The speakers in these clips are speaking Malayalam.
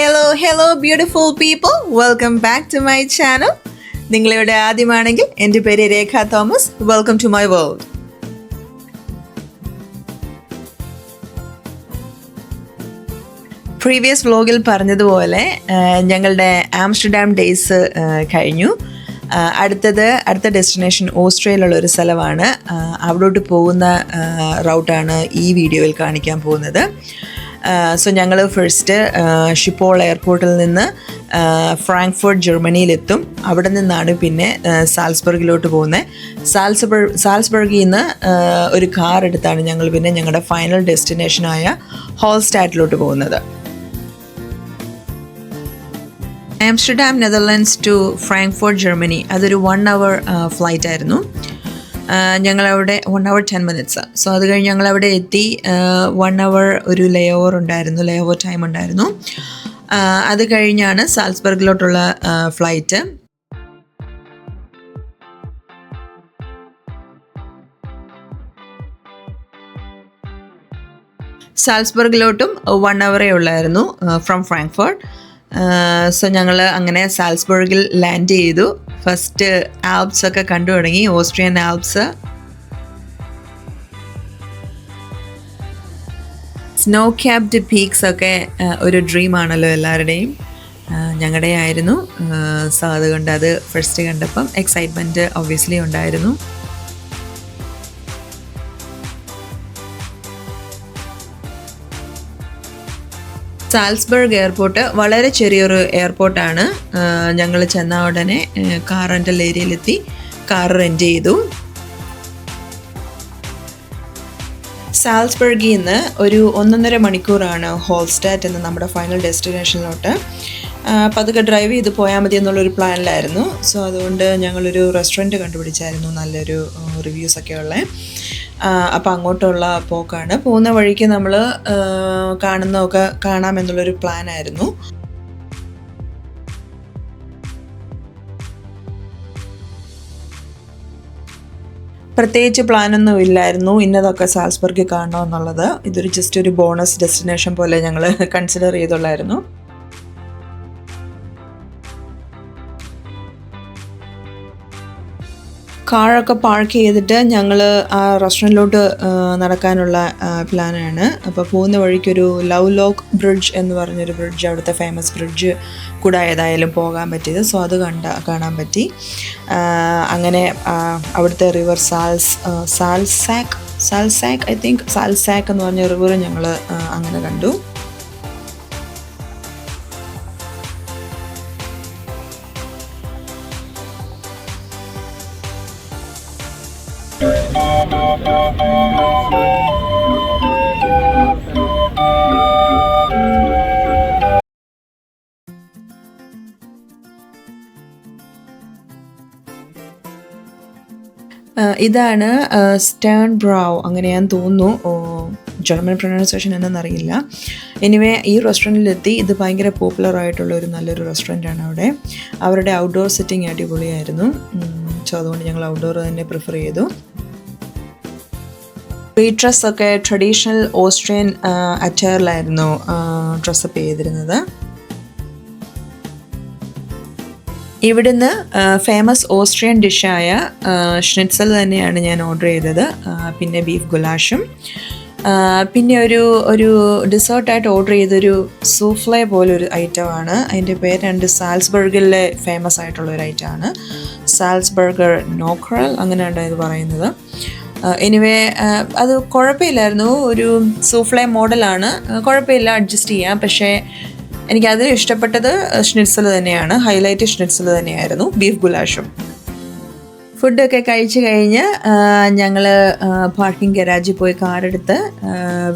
Hello, beautiful people. Welcome back to my channel. നിങ്ങളിവിടെ ആദ്യമാണെങ്കിൽ എൻ്റെ പേര് Rekha Thomas. Welcome to my world. Previous വ്ലോഗിൽ പറഞ്ഞതുപോലെ ഞങ്ങളുടെ ആംസ്റ്റർഡാം ഡേയ്സ് കഴിഞ്ഞു. അടുത്ത ഡെസ്റ്റിനേഷൻ ഓസ്ട്രേലിയയിലുള്ള ഒരു സ്ഥലമാണ്. അവിടോട്ട് പോകുന്ന റൗട്ടാണ് ഈ വീഡിയോയിൽ കാണിക്കാൻ പോകുന്നത്. സോ ഞങ്ങൾ ഫസ്റ്റ് ഷിപ്പോൾ എയർപോർട്ടിൽ നിന്ന് ഫ്രാങ്ക്ഫർട്ട് ജർമ്മനിയിലെത്തും. അവിടെ നിന്നാണ് പിന്നെ സാൽസ്ബർഗിലോട്ട് പോകുന്നത്. സാൽസ്ബർഗിൽ നിന്ന് ഒരു കാർ എടുത്താണ് ഞങ്ങൾ പിന്നെ ഞങ്ങളുടെ ഫൈനൽ ഡെസ്റ്റിനേഷനായ ഹോൾസ്റ്റാറ്റിലോട്ട് പോകുന്നത്. Amsterdam Netherlands to Frankfurt Germany അതൊരു 1 hour ഫ്ലൈറ്റ് ആയിരുന്നു. ഞങ്ങളവിടെ 1 hour 10 minutes. സോ അത് കഴിഞ്ഞ് ഞങ്ങളവിടെ എത്തി. 1 hour ഒരു ലേ ഓവർ ടൈം ഉണ്ടായിരുന്നു. അത് കഴിഞ്ഞാണ് സാൽസ്ബർഗിലോട്ടുള്ള ഫ്ലൈറ്റ്. സാൽസ്ബർഗിലോട്ടും 1 hour ഉള്ളായിരുന്നു ഫ്രം ഫ്രാങ്ക്ഫർട്ട്. സോ ഞങ്ങൾ അങ്ങനെ സാൽസ്ബർഗിൽ ലാൻഡ് ചെയ്തു. ഫസ്റ്റ് ആൽപ്സ് ഒക്കെ കണ്ടു തുടങ്ങി, Austrian Alps. Snow capped peaks ഒക്കെ ഒരു ഡ്രീം ആണല്ലോ എല്ലാവരുടെയും. ഞങ്ങളുടെ ആയിരുന്നു. സോ അതുകൊണ്ട് അത് ഫസ്റ്റ് കണ്ടപ്പം എക്സൈറ്റ്മെൻറ്റ് ഒബ്വിയസ്ലി ഉണ്ടായിരുന്നു. സാൽസ്ബർഗ് എയർപോർട്ട് വളരെ ചെറിയൊരു എയർപോർട്ടാണ്. ഞങ്ങൾ ചെന്ന ഉടനെ കാർ റെൻ്റൽ ഏരിയയിലെത്തി കാർ റെൻ്റ് ചെയ്തു. സാൽസ്ബർഗിൽ നിന്ന് ഒരു 1.5 മണിക്കൂറാണ് ഹോൾസ്റ്റാറ്റ് എന്ന നമ്മുടെ ഫൈനൽ ഡെസ്റ്റിനേഷനിലോട്ട്. പതുക്കെ ഡ്രൈവ് ചെയ്ത് പോയാൽ മതി എന്നുള്ളൊരു പ്ലാനിലായിരുന്നു. സോ അതുകൊണ്ട് ഞങ്ങളൊരു റെസ്റ്റോറൻറ്റ് കണ്ടുപിടിച്ചായിരുന്നു, നല്ലൊരു റിവ്യൂസൊക്കെ ഉള്ളത്. അപ്പോൾ അങ്ങോട്ടുള്ള പോക്കാണ്. പോകുന്ന വഴിക്ക് നമ്മൾ കാണുന്നതൊക്കെ കാണാമെന്നുള്ളൊരു പ്ലാനായിരുന്നു. പ്രത്യേകിച്ച് പ്ലാനൊന്നും ഇല്ലായിരുന്നു ഇന്നതൊക്കെ സാൽസ്ബർഗിൽ കാണണമെന്നുള്ളത്. ഇതൊരു ജസ്റ്റ് ഒരു ബോണസ് ഡെസ്റ്റിനേഷൻ പോലെ ഞങ്ങൾ കൺസിഡർ ചെയ്തുള്ളായിരുന്നു. കാറൊക്കെ പാർക്ക് ചെയ്തിട്ട് ഞങ്ങൾ ആ റെസ്റ്റോറൻറ്റിലോട്ട് നടക്കാനുള്ള പ്ലാനാണ്. അപ്പോൾ പോകുന്ന വഴിക്കൊരു ലവ് ലോക്ക് ബ്രിഡ്ജ് എന്ന് പറഞ്ഞൊരു ബ്രിഡ്ജ്, അവിടുത്തെ ഫേമസ് ബ്രിഡ്ജ് കൂടെ ഏതായാലും പോകാൻ പറ്റിയത്. സോ അത് കാണാൻ പറ്റി. അങ്ങനെ അവിടുത്തെ റിവർ സാൽസാക്ക് ഐ തിങ്ക് സാൽസാക്ക് എന്ന് പറഞ്ഞ റിവർ ഞങ്ങൾ അങ്ങനെ കണ്ടു. ഇതാണ് സ്റ്റേൺ ബ്രൗ, അങ്ങനെയാന്ന് തോന്നുന്നു. ജർമ്മൻ പ്രൊനൗൺസിയേഷൻ എന്നറിയില്ല. എനിവേ ഈ റെസ്റ്റോറൻറ്റിലെത്തി. ഇത് ഭയങ്കര പോപ്പുലറായിട്ടുള്ള ഒരു നല്ലൊരു റെസ്റ്റോറൻറ്റാണ്. അവരുടെ ഔട്ട്ഡോർ സിറ്റിംഗ് അടിപൊളിയായിരുന്നു. സോ അതുകൊണ്ട് ഞങ്ങൾ ഔട്ട്ഡോർ തന്നെ പ്രിഫർ ചെയ്തു. വെയ്ട്രസ്സൊക്കെ ട്രഡീഷണൽ ഓസ്ട്രിയൻ അറ്റയറിലായിരുന്നു ഡ്രസ്സപ്പ് ചെയ്തിരുന്നത്. ഇവിടുന്ന് ഫേമസ് ഓസ്ട്രിയൻ ഡിഷായ ഷ്നിറ്റ്സൽ തന്നെയാണ് ഞാൻ ഓർഡർ ചെയ്തത്. പിന്നെ ബീഫ് ഗുലാഷും, പിന്നെ ഒരു ഡെസേർട്ടായിട്ട് ഓർഡർ ചെയ്തൊരു സൂഫ്ലെ പോലൊരു ഐറ്റമാണ്. അതിൻ്റെ പേരുണ്ട്, സാൽസ്ബർഗിലെ ഫേമസ് ആയിട്ടുള്ളൊരു ഐറ്റമാണ്. സാൽസ്ബർഗർ നോക്രൽ അങ്ങനെയാണ് ഇത് പറയുന്നത്. എനിവേ അത് കുഴപ്പമില്ലായിരുന്നു. ഒരു സൂഫ്ലെ മോഡലാണ്, കുഴപ്പമില്ല, അഡ്ജസ്റ്റ് ചെയ്യാം. പക്ഷേ എനിക്കതിൽ ഇഷ്ടപ്പെട്ടത് ഷ്നിറ്റ്സൽ തന്നെയാണ്. ഹൈലൈറ്റ് ഷ്നിറ്റ്സൽ തന്നെയായിരുന്നു, ബീഫ് ഗുലാഷും. ഫുഡൊക്കെ കഴിച്ച് കഴിഞ്ഞ് ഞങ്ങൾ പാർക്കിംഗ് ഗരാജിൽ പോയി കാറെടുത്ത്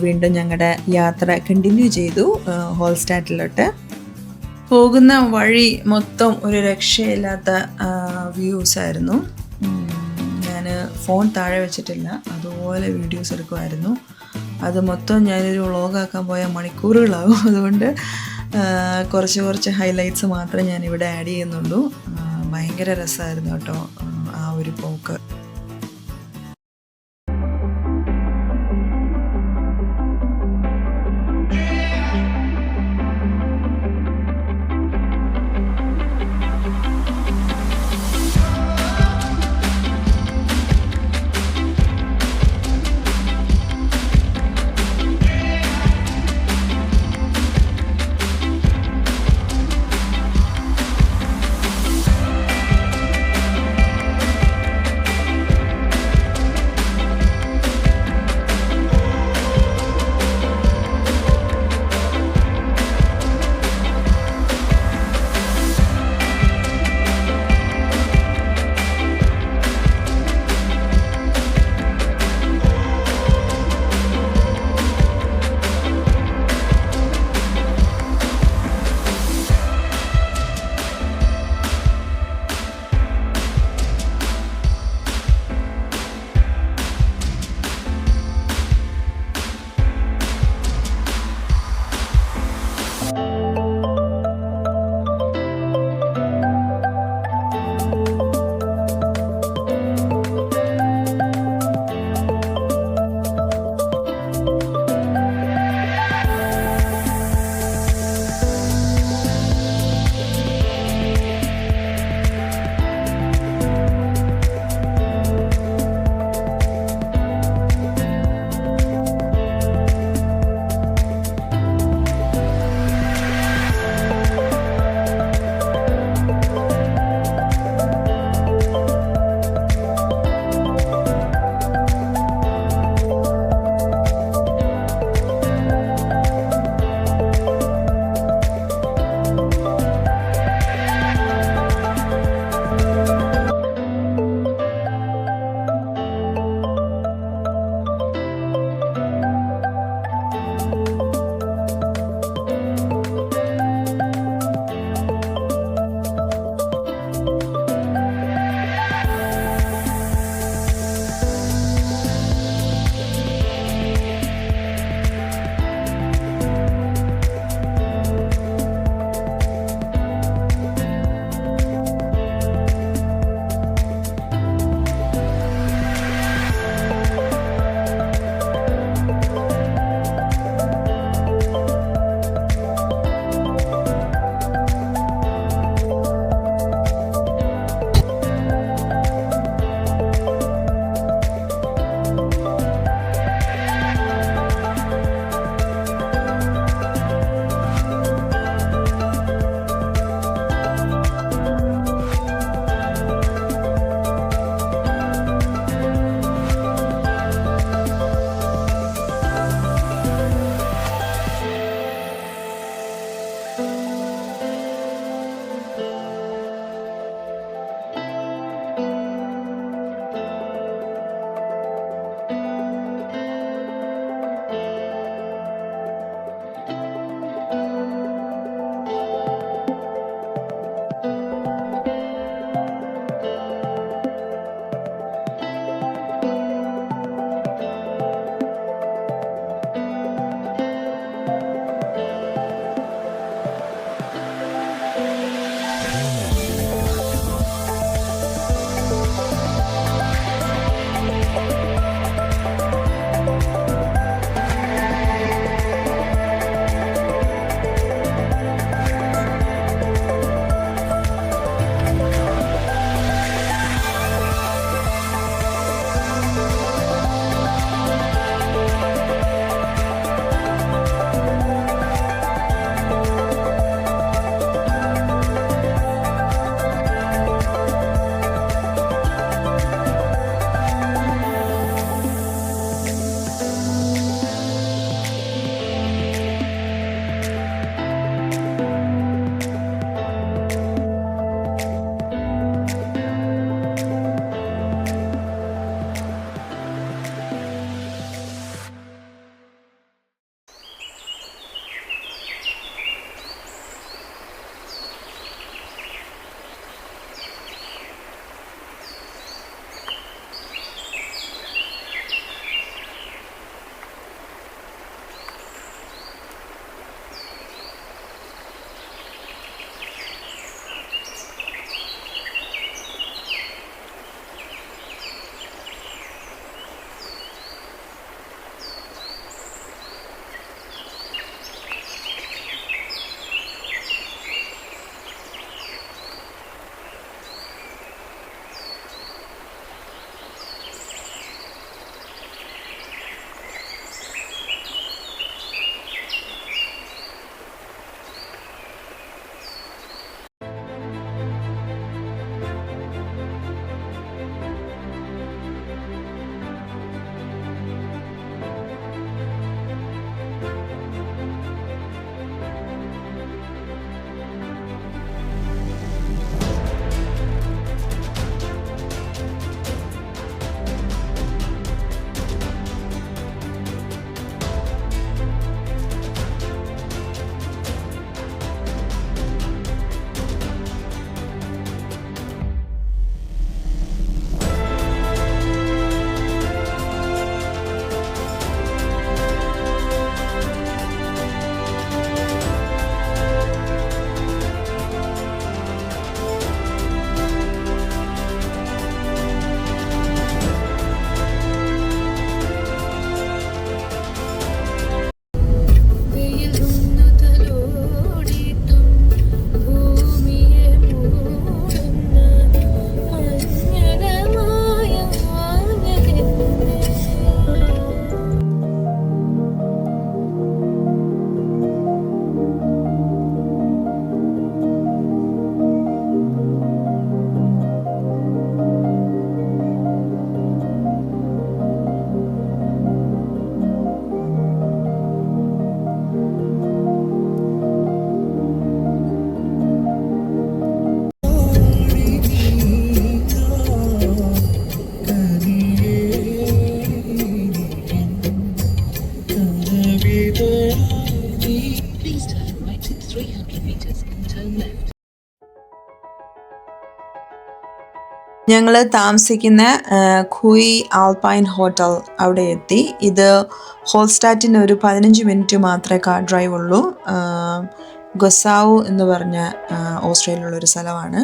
വീണ്ടും ഞങ്ങളുടെ യാത്ര കണ്ടിന്യൂ ചെയ്തു ഹോൾസ്റ്റാറ്റിലോട്ട്. പോകുന്ന വഴി മൊത്തം ഒരു രക്ഷയില്ലാത്ത വ്യൂസായിരുന്നു. ഞാൻ ഫോൺ താഴെ വെച്ചിട്ടില്ല, അതുപോലെ വീഡിയോസ് എടുക്കുമായിരുന്നു. അത് മൊത്തം ഞാനൊരു വ്ളോഗാക്കാൻ പോയാൽ മണിക്കൂറുകളാകും. അതുകൊണ്ട് കുറച്ച് ഹൈലൈറ്റ്സ് മാത്രമേ ഞാനിവിടെ ആഡ് ചെയ്യുന്നുള്ളൂ. ഭയങ്കര രസമായിരുന്നു കേട്ടോ ആ ഒരു പോക്ക്. 300 meters and turn left. ഞങ്ങൾ താമസിക്കുന്ന ഖുയി ആൽപൈൻ ഹോട്ടൽ അവിടെ എത്തി. ഇത് ഹോൾസ്റ്റാറ്റിന് ഒരു 15 മിനിറ്റ് മാത്രമേ കാർ ഡ്രൈവ് ഉള്ളൂ. ഗൊസാവു എന്ന് പറഞ്ഞ ഓസ്ട്രേലിയയിലുള്ളൊരു സ്ഥലമാണ്.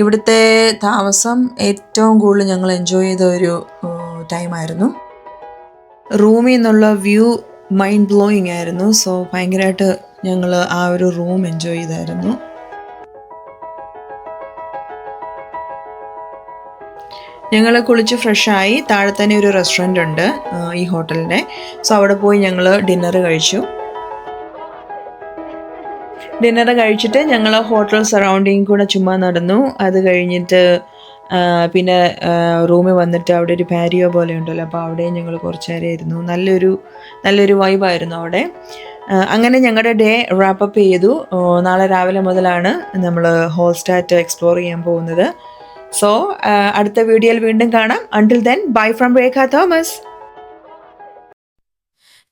ഇവിടുത്തെ താമസം ഏറ്റവും കൂടുതൽ ഞങ്ങൾ എൻജോയ് ചെയ്ത ഒരു ടൈമായിരുന്നു. റൂമിൽ നിന്നുള്ള വ്യൂ മൈൻഡ് ബ്ലോയിങ് ആയിരുന്നു. സോ ഭയങ്കരമായിട്ട് ഞങ്ങൾ ആ ഒരു റൂം എൻജോയ് ചെയ്തായിരുന്നു. ഞങ്ങൾ കുളിച്ച് ഫ്രഷായി. താഴെ തന്നെ ഒരു റെസ്റ്റോറൻ്റ് ഉണ്ട് ഈ ഹോട്ടലിൻ്റെ. സോ അവിടെ പോയി ഞങ്ങൾ ഡിന്നർ കഴിച്ചു. ഡിന്നർ കഴിച്ചിട്ട് ഞങ്ങൾ ഹോട്ടൽ സറൗണ്ടിങ് കൂടെ ചുമ്മാ നടന്നു. അത് കഴിഞ്ഞിട്ട് പിന്നെ റൂമിൽ വന്നിട്ട് അവിടെ ഒരു പാരിയോ പോലെ ഉണ്ടല്ലോ, അപ്പോൾ അവിടെയും ഞങ്ങൾ കുറച്ച് നേരം ഇരുന്നു. നല്ലൊരു വൈബായിരുന്നു അവിടെ. അങ്ങനെ ഞങ്ങളുടെ ഡേ റാപ്പപ്പ് ചെയ്തു. നാളെ രാവിലെ മുതലാണ് നമ്മൾ ഹോൾസ്റ്റാറ്റ് എക്സ്പ്ലോർ ചെയ്യാൻ പോകുന്നത്. സോ അടുത്ത വീഡിയോയിൽ വീണ്ടും കാണാം. Until then, bye from Rekha Thomas.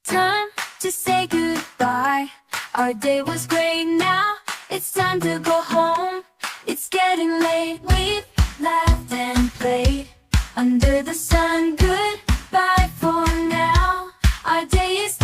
Time to say goodbye. Our day was great, now it's time to go home. It's getting late, we've laughed and played under the sun. Goodbye for now, our day is